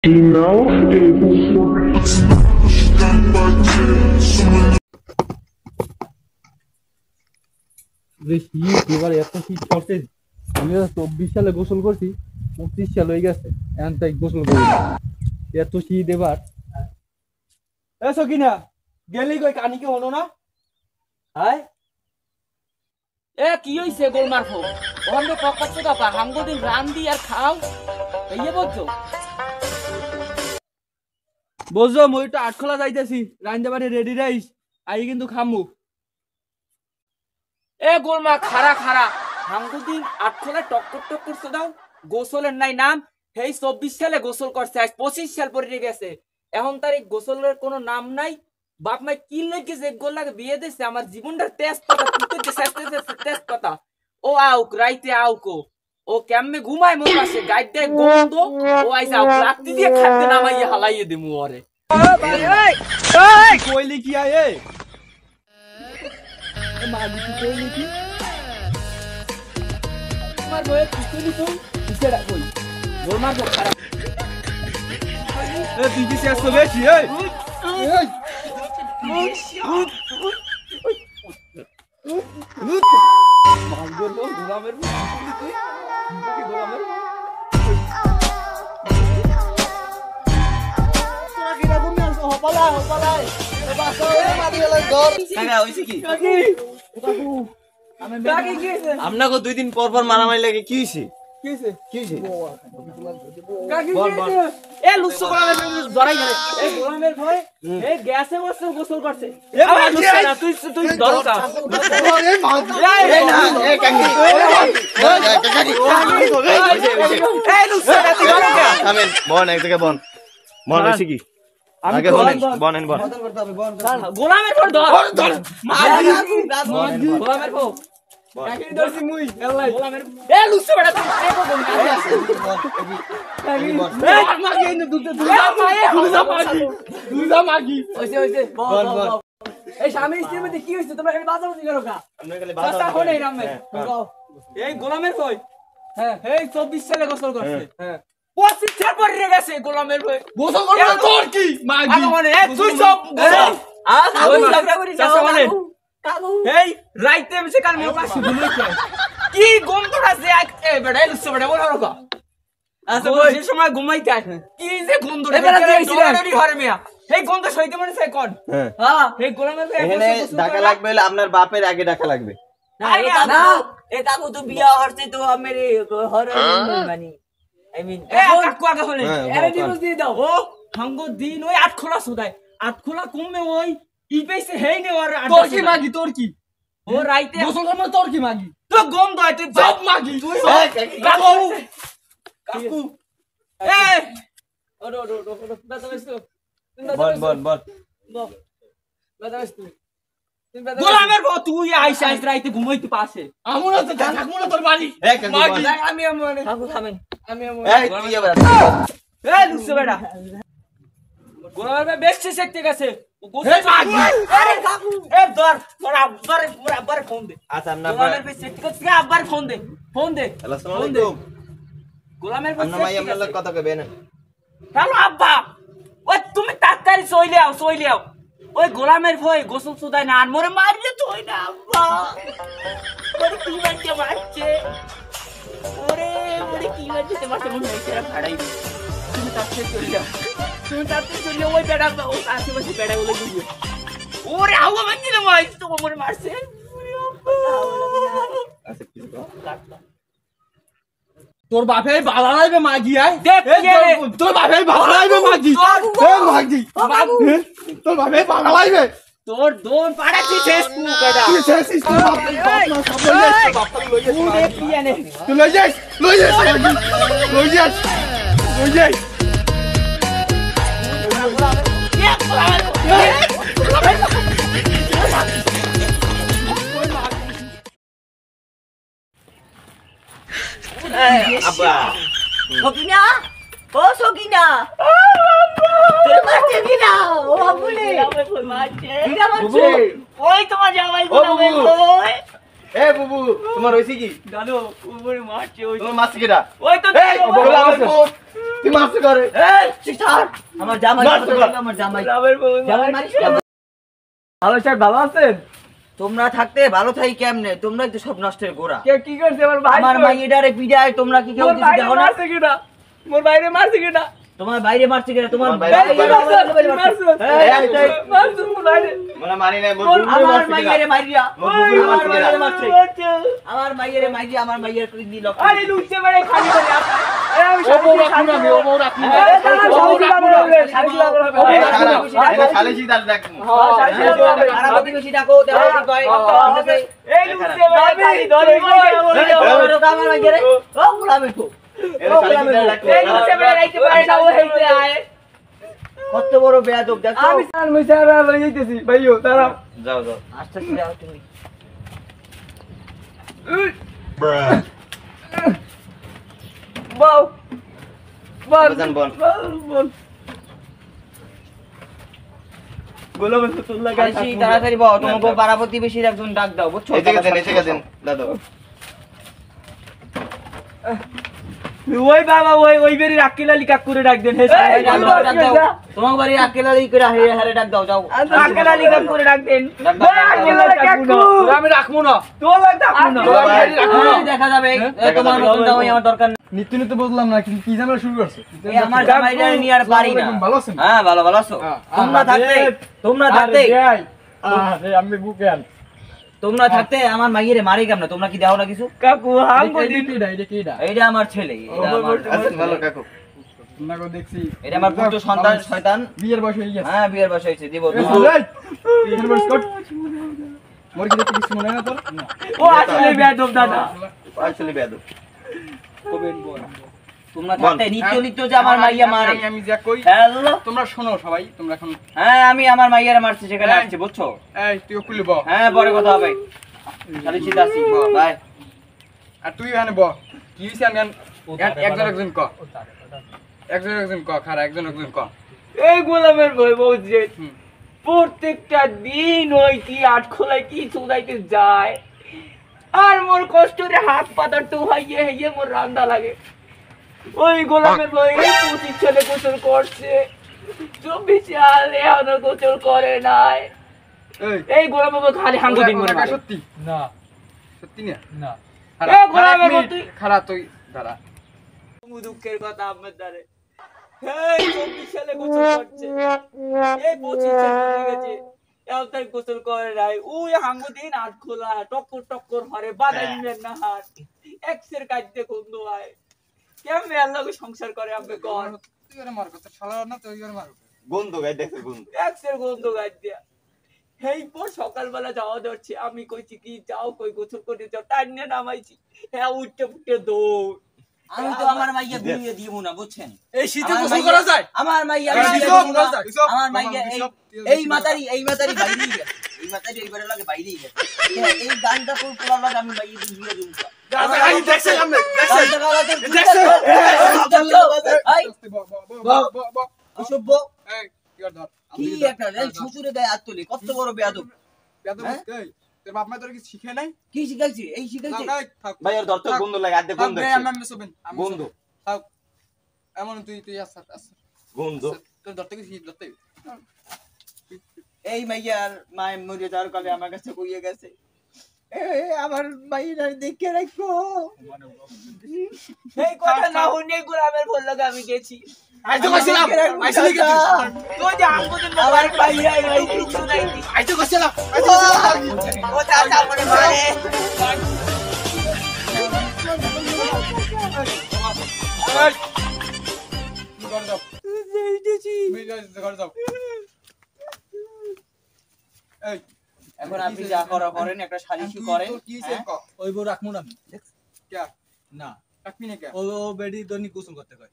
Não, শীত এবার এত শীত পড়ছে। আমি 24 সালে গোসল করছি, 25 সাল হয়ে গেছে, এখন তাই গোসল করি না। এত শীত এবার। এসো কিনা গেলি কই কানিকে হলো না? হায় এ কি হইছে গোল মারফো ওখানে পকাচ্ছ দাপা হাঙ্গো দিন রান্দি আর খাও এই বলছো বুঝছো মই তো আটখোলা যাইতেছি, রাইন্দে বাড়ি রেডি রাইস আই কিন্তু খামু। এ গোল মা খারা খারা হাঙ্গো দিন আটখোলা টক্কর টক্কর দাও গোসলের নাই নাম। হেই 24 সালে গোসল করছে, আজ 25 সাল পরে গেছে, এখন তার এই গোসলের কোনো নাম নাই। বাপ মাই কি লাগে যে গোল লাগে বিয়ে দিছে আমার জীবনটার টেস্ট পাতা টেস্ট পাতা। ও আউক রাইতে আউকো ও কেমনে ঘুমায় মোর পাশে গাইডটাই গন্ধ ও আইসা লাত্তি দিয়ে খাইতে নামাইয়ে হালাইয়ে দিমু ওরে। এই কইলি কি আয় এ মাগি কি কইলি কি তোমার বয়ে কইলি তুই কিসেরা কই গোল মারবো খারাপ। এ তুই কি শেষ বেশি এই এই মাগো গোলামের তুই গোলামের আপনাকে 2 দিন পর পর মারামারি লাগে কি হইছে? এ লুসু গোলামের জড়াই ধরে এ গোলামের ভয় এ গ্যাসে বসে গোসল করছে। এ লুসু না তুই ধরকা এই না এই কাঙ্গি এই লুসু না তুই ধরকা থামেন বন এক জায়গায় বন হইছে কি আগে বনেন গোলামের ভয় ধর গোলামের ভয় কাকি ধরছি মুই এলাই গোলামের এ লুসু বড়া তুই দেখো কোন কাছে আছে কাকি এ মাগি ইন দুধা মাগি হইছে বল এই স্বামী স্ত্রীর মধ্যে কি হইছে তোমরা খালি বাজাও দিগা রোকা আমরা খালি বাজাও কোনে রামে এই গোলামের ভয় হ্যাঁ এই 24 সালে গোসল করছে হ্যাঁ 25 সাল পরে গেছে গোলামের ভয় গোসল করবে তোর কি মাগি মানে এ তুই সব ওই ঝগড়া করি যাও কাকু এই রাইতে এসে কাল মোর পাশে ঘুমাইছে কি গন্ধটা যে এ বেড়া লুসু বেড়া বল রোকা আচ্ছা ওই যে সময় ঘুমাইতে কি যে গন্ধটা এবারে ঘরে মিয়া এই গন্ধ সইতে মনে চাই কোন হ্যাঁ এই গোলামের এখানে ঢাকা লাগবে হলে আপনার বাপের আগে ঢাকা লাগবে না এ কাকু তো বিয়া হচ্ছে তো আমারে হরে মানি আই মিন এ কাকু আগে হলে এর দিবস দিয়ে দাও ও হাঙ্গো দিন ওই আট খোলা সুদাই আট খোলা কমে ওই ই পেছে হেই নে ওর তোর কি মাগি তোর কি ও রাইতে গোসল করব তোর কি মাগি তো গন্ধ হয় তুই সব মাগি তুই কাকু কাকু এ ওরো বাতাসো বল বাতাসো গোলামের বউ তুই আইস রাইতে ঘুমাইতে পাশে আমুনা তো থাকমুনা তোর বাড়ি মাগি আমি মানে কাকু থামেন আমি এই তুই এবার এ লুসু বেড়া গোলামের বেশি শিখতে গেছে আরে কাকু এ ধর আব্বার ফোন দে আচ্ছা আমরা গোলামের বেশি শিখতে গেছে আব্বার ফোন দে আসসালামু আলাইকুম গোলামের আমরা মাই আপনার লোক কথা কইবেন হ্যালো আব্বা ওই তুমি তাড়াতাড়ি চলে আও ওই গোলামের ভয় গোসল সুদাই না আর মোরে মারলে তো হই না আব্বা ওরে কি মারছে ওরে কি মারছে মনে হইছে ফাড়াই তুমি তাড়াতাড়ি চলে ওই বেড়া ও আশেপাশে বেড়া গুলো দিও ওরে হাওয়া মারছে না মাই তো মোরে মারছে আচ্ছা কি তোর বাপে বালা লাইবে মাগি আয় দেখ তোর বাপে বালা লাইবে মাগি এ মাগি তোর বাপে বালা লাইবে তোর দোন পাড়াচ্ছি শেষ তু বেটা তুই শেষ তোর বাপ বাপ ওরে কি আনে তুই লই যাস আব্বা সকিনা ও সকিনা তোর মারছে কিনা ও বাবুলে কিনা মারছে ওই তোমার জামাই গোলামে ওই এ বুবু তোমার হইছে কি দাদু উপরে মারছে ওই তোমার মাছ কিটা ওই তো এই গোলামের তুই মারছিস করে এই তুই ছাড় আমার জামাই মারছো কার? আমার জামাই গ্রামের বউ জামাই মারিস না। ভালো স্যার ভালো আছেন? তোমরা থাকতে ভালো থাকি কেমনে তোমরাই তো সব নষ্টের গোড়া কে কি করছে আমার ভাই? আমার মাইয়েটারে পিড়ায় তোমরা কি কেউ মোর কিছু বাইরে দেখো না মারছে কিনা? মোর বাইরে মারছে কিনা? তোমার বাইরে মারছে কিনা তোমার তোমার বাইরে বাইরে মারছে। মারছে। মারছে মোর বাইরে। মানে মানি নাই মোর আমার মাইয়েরে মাইরিয়া মোর বুবুরে আমার মারছে মাইয়েরে কিনা? মারছে আমার মাইয়েরে মাইরিয়া আমার মাইয়ের কই দিল আরে লুচে বেড়ে খালি করে আপনি। এই আমি ও বউ রাখুন আমি, ও বউ রাখুন। খালেছি তার দেখ আর প্রতিবেশী ডাকো দেখো কি কয় এই লুচে বেড়ে খালি ধরে আমার মাইয়েরে ও গোলামে তো এই লুচে বেড়ে রাইতে পারে না ও হেইতে আয়। কত বড় বেয়াদব দেখো আমি সাল মিসারা লই যাইতেছি ভাইও দাঁড়াও। যাও যাও আস্তে আস্তে যাও তুমি বউ বল বাজান বল। বল বলো বলো তোর লাগা আইসি তাড়াতাড়ি বাও তোমাকে পাড়া প্রতিবেশীর একজন ডাক দাও বুঝছো এই থেকে দেন এই থেকে দেন দাদা ওই বাবা ওই বেরি রাকিলালি কাকুরে ডাক দেন হে এই ডাক দাও, ডাক দাও। তোমার বাড়ি আকেলালি করে হারে হারে ডাক দাও যাও রাকিলালি কাকুরে ডাক দেন ডাক দাও, ডাক দাও। রাকিলালি কাকু আমি রাখবো না। তোর লাগা ডাকু না এই দেখা যাবে এই তোমার মতন জামাই আমার দরকার নেই নিত্য নিত্য বললাম না কিন্তু কি ঝামেলা শুরু করছে। এই আমার জামাইটা নিয়ে আর পারি না ভালো আছেন? হ্যাঁ ভালো ভালো আছো তোমরা থাকতে আমি বুকে আন। তোমরা থাকতে আমার মাইয়েরে মারি কেমন তোমরা কি দাও না কিছু কাকু হাঙ্গো এটা দিন কিডা, এটা কিডা? এইটা আমার ছেলে আছেন ভালো কাকু আপনাকে দেখছি। এটা আমার পুত্র সন্তান শয়তান বিয়ের বয়স হয়ে গেছে। হ্যাঁ বিয়ের বয়স হয়েছে দিব এই দিব। চল, এই। বিয়ের বয়স কর। মোর কি দেখতে কিছু মনে হয় না তোর? ও আসলে বেয়াদব দাদা আসলে বেয়াদু তোমরা থাকতে নিত্য নিত্য যে আমার মাইয়া মারে আমি যা কই হ্যালো তোমরা শোনো সবাই, তোমরা এখন হ্যাঁ আমি আমার মাইয়ারে মারছি সেখানে আসছি বুঝছো এই তুইও খুলে ব। হ্যাঁ পরে কথা হবে খালি চিন্তা আসি বাই আর তুই এখানে ব। কি হইছে আমি একজন একজন ক। একজন একজন ক, খারা একজন একজন ক। এই গোলামের ভয় বলছে হুম। প্রত্যেকটা দিন ওই কি আট খোলায় কি চুদাইতে যায় আর মোর কষ্টরে হাত পাতার তো হাইয়ে হাইয়ে মোর রান্দা লাগে ওই গোলামের ভয় 25 ছেলে গোসল করছে 24 সাল এখনো গোসল করে নাই এই এই গোলামের ভয় খালি হাঙ্গো দিন মনে ওরা হয় সত্যি না, সত্যি না না। এ গোলামের ভয় তুই খারা তুই দাঁড়া। দুঃখের কথা আপনার দ্বারে এই 24 সালে গোসল করছে এই 25 সালে হয়ে গেছে এও তাই গোসল করে নাই ওই হাঙ্গো দিন আট খোলা টক্কর টক্কর হরে বাদাইনের না হাত এক্সের কাজতে গন্ধ হয় কেমনে আল্লাহকে সংসার করে আপনি কর তুই ওরে মার কথা শালা না তুই ওরে মার। গন্ধ গাই দেখছে গন্ধ এক্সের গন্ধ গাছ দিয়া এই পর সকালবেলা যাওয়া ধরছে আমি কইছি কি যাও কই গোসল করে যাও টাইনে নামাইছি হ্যাঁ উঠতে ফুটে দৌড় আমি তো আমার মাইয়া গুলিয়ে দিব না বুঝছেন এই শীতে আমার গোসল মাইয়া- করা যায়? আমার মাইয়া এই গুলিয়ে বিশপ, দিব না। বিশপ, আমার বাবা, মাইয়া বিশপ, এই মাতারি বাইরেই গেছে এই মাতারি এইবারে লাগে বাইরেই গেছে হ্যাঁ, এই গানটা কোন পোলা লাগে আমি মাইয়া দিয়ে দিব দেখছে সামনে অসভ্য এই কি আর ধর। কি একটা এই শ্বশুরে দেয় হাত তুলি কত বড় বেয়াদব বেয়াদব হ্যাঁ? এই, তোর বাপ মা তোর কি শিখে নাই? কি শিখাইছি এই শিখাইছি থাক, এই, থাক। ভাই ওর দরকার গন্ধ লাগে আদে থাক, গন্ধ বে, দেখছে। আমি শোবেন, আমি গন্ধ শোবেন। থাক। এমন তুই আচ্ছা গন্ধ তোর ধরতে গেছি ধরতে এই মাইয়ার মায় মরে যাওয়ার কালে আমার কাছে কইয়ে গেছে আমার মাইয়ার দেখে রাখো এই কথা না শুনে গোলামের ভুল লাগে আমি গেছি আইতো কইছিলাম আইছিলি কি তুই যে হাঙ্গো দিন আমার বাইরে নাই কিছু নাই আইতো কইছিলাম ও চাচা মনে মারে ঘর যাও ঘর যাও এই এখন আপনি যা করা করেন একটা সালিশি করেন কি হইছে হ্যাঁ? ক ওই বউ রাখবো না क्या না রাখবি না কে ও বেডি দৈনিক গোসল করতে কয়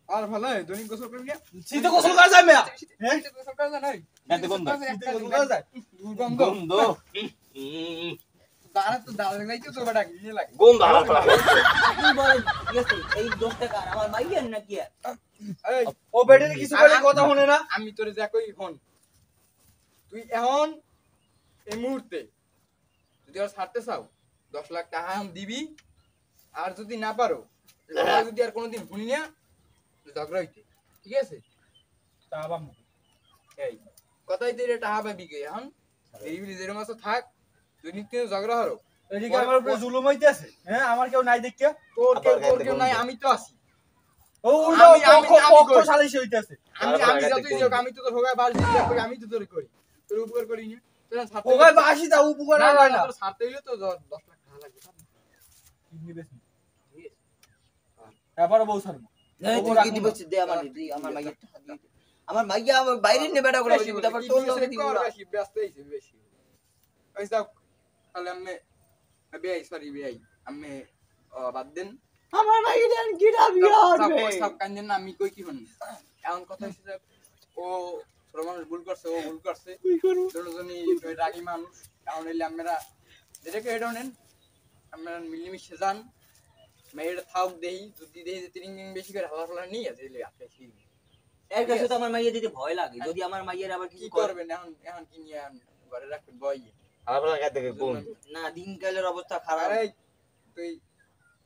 আর ভালো দৈনিক গোসল করবি না শীতে গোসল করা যায় মেয়া হ্যাঁ গোসল করা যায় আদে গন্ধ শীতে গোসল করা যায় দুর্গন্ধ গন্ধ দাঁড়া তো দাঁড়া লাগাইছো তো বেটা কি লাগে গন্ধ হারা আপনি বলেন ঠিক আছে এই দোষটা কার আমার মাইয়ার নাকি আর এই ও বেডি কিছু বলে কথা শুনে না আমি তোরে যা কই হন তুই এখন এই মুহূর্তে যদি আর ছাড়তে চাও 10 লাখ টাকা আম দিবি আর যদি না পারো কথা যদি আর কোনোদিন শুনি না ঝগড়া হইতে ঠিক আছে তা আবার এই কথাই তো টাহা পাবি কে এখন এই বিলি যেরকম আছে থাক তুই নিত্য ঝগড়া হরো এদিকে আমার উপরে জুলুম হইতেছে হ্যাঁ আমার কেউ নাই দেখিয়া তোর কেউ নাই আমি তো আছি ও উল্টো পক্ষ সালিশি হইতেছে আমি যতই যোগ আমি তো তোর হোগায় বাস দিতে করি আমি তো তোর করি তোর উপকার করি না তোর ছাড়তে ওগায় বাসি দাও উপকার না হয় না তোর ছাড়তে হইলে তো 10 লাখ টাকা লাগবে কিডনি বেশি এবারে বউ ছাড়বো কি দিব দে আমার মাইয়া আমার মাইয়া আমার বাইরে নে বেটা করে দিব তারপর তোর লগে দিব না বেশি ব্যস্ত হইছে বেশি ওই যাও তাহলে সরি বেই আমি বাদ দেন আমার মাইয়া দেন গিরা বিয়া হবে সব কান্দেন না আমি কই কি হন এমন কথা হইছে যে ও ছোট মানুষ ভুল করছে ও ভুল করছে দুজনই রাগী মানুষ কারণ এলে আমরা যেটাকে এটা নেন আমরা মিলিমিশে যান মেয়েটা থাক দেই যদি দেই যে 3 দিন বেশি করে হালা ফালা নিয়ে যেলে আপনি কি এর কাছে তো আমার মাইয়া দিতে ভয় লাগে যদি আমার মাইয়ার আবার কি কিছু করবেন এখন কি নিয়ে ঘরে রাখবেন বই আপনার কাছে দেখে কোন না দিনকালের অবস্থা খারাপ আরে তুই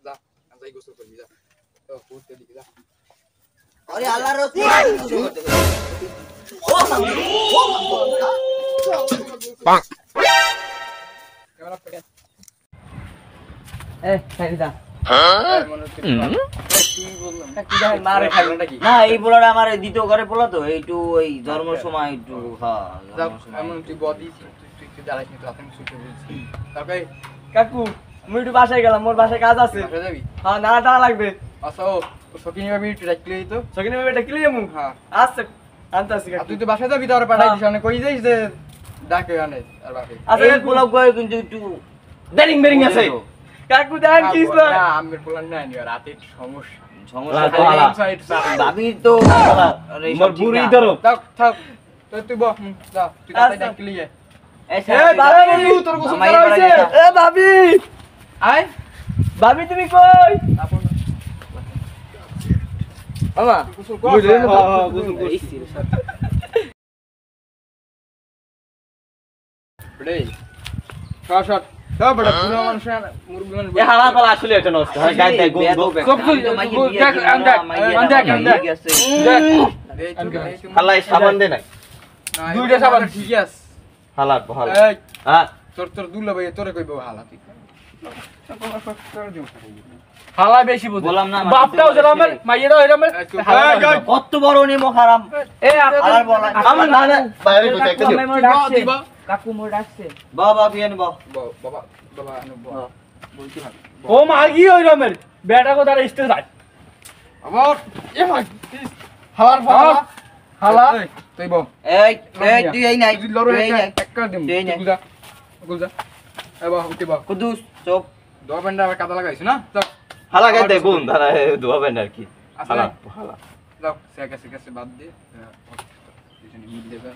যা যাই গোসল করবি যা তো করতে দিবি যা আরে আল্লাহর রাস্তে ক্যামেরা পেটে এ খাইদা মনে হচ্ছে কি বললাম কি জানেন মারে খাইলো নাকি না এই পোলাটা আমার দ্বিতীয় ঘরে পোলা তো একটু ওই জন্ম সময় একটু হ্যাঁ যাও এমন তুই বডি তুই দাঁড়াইস নি তো আপনি ছুটে বলছি তারপরে কাকু আমি একটু বাসায় গেলাম মোর বাসায় কাজ আছে বাসায় যাবি হ্যাঁ না টাকা লাগবে আচ্ছা ও সকিনি ভাবি একটু ডাকলে তো সকিনি ভাবি ডাকলে যাবো হ্যাঁ আচ্ছা আনতাছি কাকু তুই তো বাসায় যাবি তারপরে পাঠাই দিস মানে কই যাইস যে ডাকে আনে আর বাকি আচ্ছা এই পোলা কই কিন্তু একটু বেরিং বেরিং আছে কাকু দেন কি না আমের পোলা না নিও রাতে সমস্যা সমস্যা ভাবি তো আরে মোর বুড়ি ধরো থাক থাক তুই বহ যা তুই তাড়াতাড়ি ডাকলি এই বাবা বন্ধু তোর গোসল করা হইছে এ ভাবি আয় ভাবি তুমি কই মামা গোসল কর গোসল করছি বড়ে শট সব বড় পুরো মানুষ মুরগি মানুষ এ হালা পালা আসলে এটা নষ্ট হয় গায় দেখ সব দেখ আন্দাক হালাই সাবান দে নাই দুইটা সাবান ঠিক আছে হালা হালা এই হ্যাঁ তোর দুলা ভাই তোরে কইবো হালা ঠিক হালা বেশি বুঝ বললাম না বাপটাও যেরকম মাইয়েরাও এরকম কত বড় নেমো খারাপ এ আর বলা আমার না না বাইরে কইতে একটা দিও কাকু মোর ডাকছে বাবা বিয়ান বাবা বাবা বাবা বলছি না ও মাগি ওই রমের বেটা কো তার স্টেজ যায় আবার এ ভাই হালার ফালা হালা তুই বল এই এই তুই এই নাই তুই লড়ো তুই এই নাই একটা দিম তুই এই নাই। গুলজা এ বাবা উঠি বাবা কুদুস চুপ দোয়া বেন্ডা আবার কাদা লাগাইছ না চল হালা গায় দেখুন দাঁড়া ধোয়াবেন আর কি হালা হালা যাও সে কাছে বাদ দে দুজনে মিল দেবে